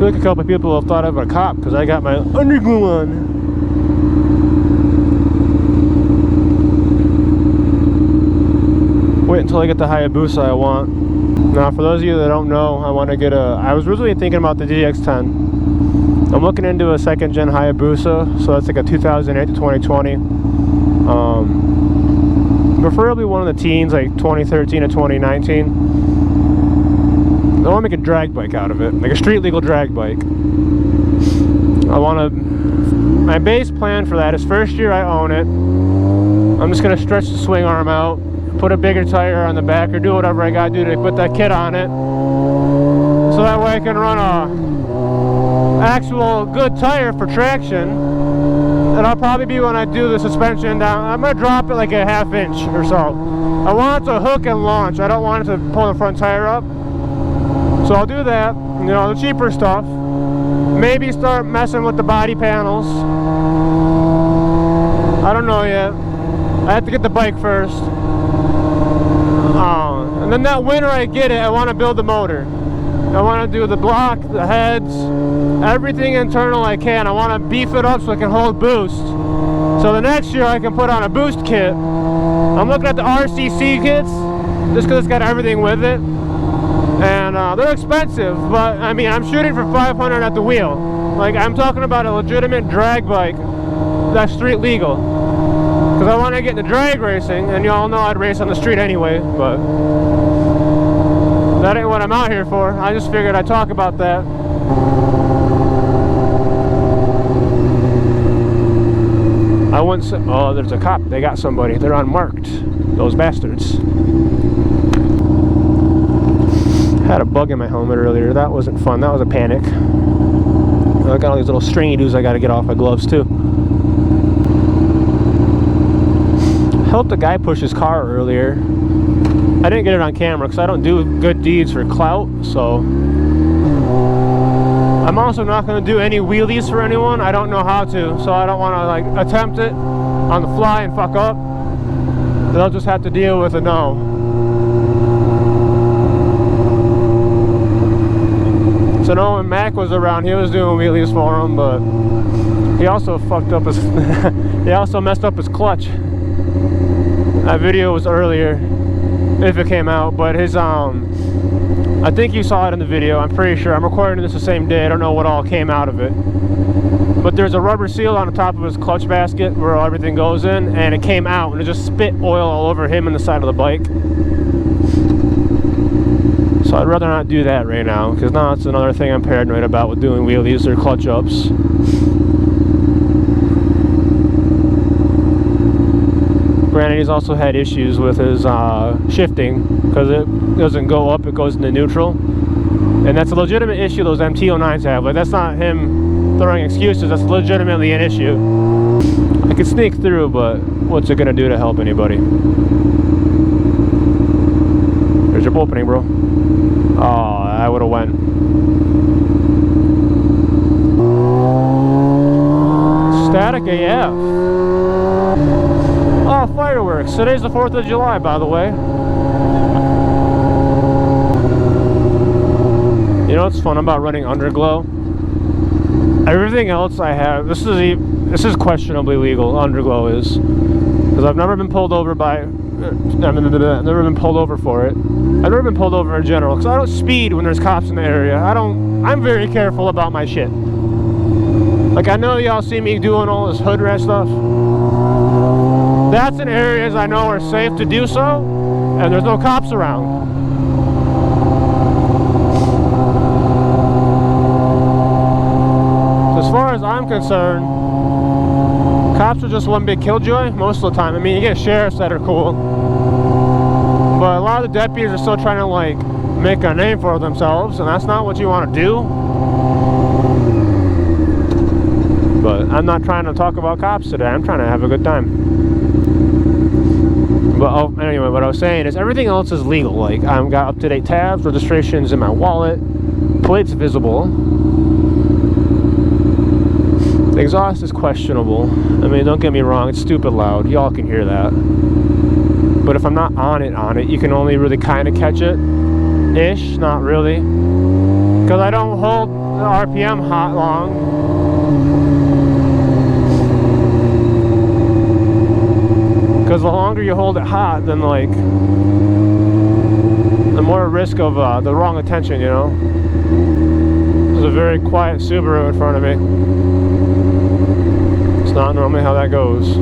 feel like a couple of people have thought I'm a cop because I got my underglow on. Wait until I get the Hayabusa I want. Now, for those of you that don't know, I want to get I was originally thinking about the DX10. I'm looking into a second gen Hayabusa, so that's like a 2008 to 2020. Preferably one of the teens, like 2013 to 2019. I want to make a drag bike out of it, like a street legal drag bike. My base plan for that is first year I own it, I'm just going to stretch the swing arm out, put a bigger tire on the back, or do whatever I gotta do to put that kit on it, so that way I can run a actual good tire for traction. And I'll probably be, when I do the suspension down, I'm gonna drop it like a ½ inch or so. I want it to hook and launch. I don't want it to pull the front tire up. So I'll do that, you know, the cheaper stuff. Maybe start messing with the body panels. I don't know yet. I have to get the bike first. And then that winter I get it, I want to build the motor. I want to do the block, the heads, everything internal I can. I want to beef it up so it can hold boost. So the next year I can put on a boost kit. I'm looking at the RCC kits, just because it's got everything with it. And they're expensive, but I mean, I'm shooting for 500 at the wheel. Like, I'm talking about a legitimate drag bike that's street legal. Because I want to get into drag racing, and y'all know I'd race on the street anyway, but that ain't what I'm out here for. I just figured I'd talk about that. I wouldn't say, oh, there's a cop. They got somebody. They're unmarked. Those bastards. Had a bug in my helmet earlier. That wasn't fun. That was a panic. I got all these little stringy dudes I got to get off my gloves too. Helped a guy push his car earlier. I didn't get it on camera because I don't do good deeds for clout, so I'm also not going to do any wheelies for anyone. I don't know how to, so I don't want to like attempt it on the fly and fuck up. They'll just have to deal with a no. So no, when Mac was around, he was doing wheelies for him, but he also fucked up his he also messed up his clutch. That video was earlier, if it came out, but his I think you saw it in the video. I'm pretty sure. I'm recording this the same day. I don't know what all came out of it, but there's a rubber seal on the top of his clutch basket where everything goes in, and it came out and it just spit oil all over him and the side of the bike. So I'd rather not do that right now, because now it's another thing I'm paranoid about with doing wheelies or clutch ups. Granted, he's also had issues with his shifting, because it doesn't go up, it goes into neutral. And that's a legitimate issue those MT-09s have. Like, that's not him throwing excuses, that's legitimately an issue. I could sneak through, but what's it gonna do to help anybody? There's your opening, bro. Oh, I would have went. Static AF. Oh, fireworks. Today's the 4th of July, by the way. You know what's fun about running underglow? Everything else I have, this is questionably legal, underglow is. Because I've never been pulled over by, I've never been pulled over for it. I've never been pulled over in general, because I don't speed when there's cops in the area. I'm very careful about my shit. Like, I know y'all see me doing all this hood rat stuff. That's in areas I know are safe to do so, and there's no cops around. So as far as I'm concerned, cops are just one big killjoy most of the time. I mean, you get sheriffs that are cool, but a lot of the deputies are still trying to like make a name for themselves, and that's not what you want to do. But I'm not trying to talk about cops today. I'm trying to have a good time. But anyway, what I was saying is everything else is legal. Like, I've got up-to-date tabs, registrations in my wallet, plates visible. The exhaust is questionable. I mean, don't get me wrong, it's stupid loud. Y'all can hear that. But if I'm not on it, you can only really kind of catch it. Ish, not really. Because I don't hold, the RPM hot long. Because the longer you hold it hot, then like the more risk of the wrong attention, you know. There's a very quiet Subaru in front of me. It's not normally how that goes.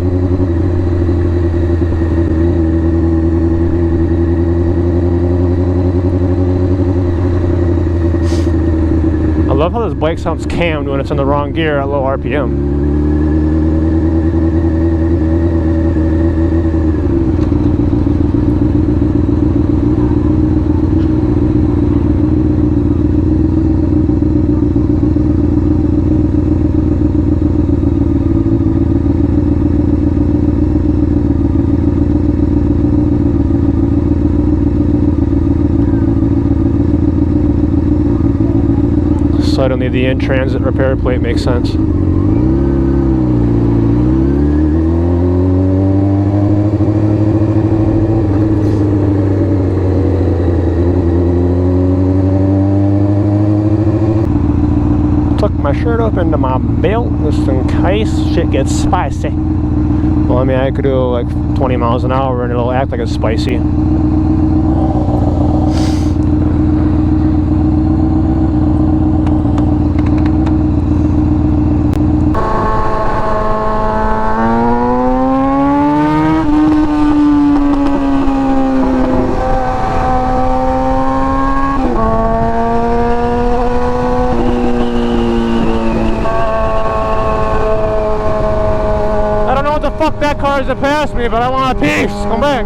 I love how this bike sounds cammed when it's in the wrong gear at low RPM. So I don't need the in-transit repair plate, makes sense. Tuck my shirt up into my belt just in case shit gets spicy. Well, I mean, I could do like 20 miles an hour and it'll act like it's spicy. Fuck that car as it passed me, but I want a piece. Come back.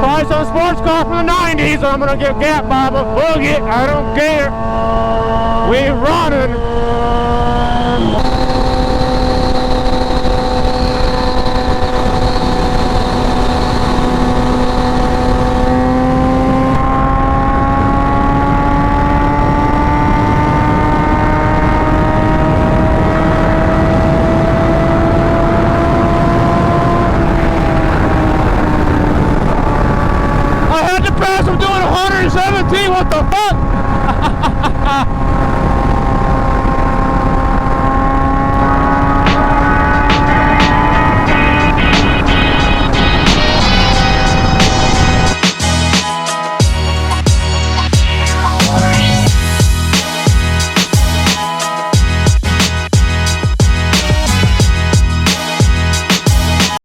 Buy some sports car from the 90s, I'm gonna get gapped by a boogie. I don't care. We running. I'm doing 117, what the fuck?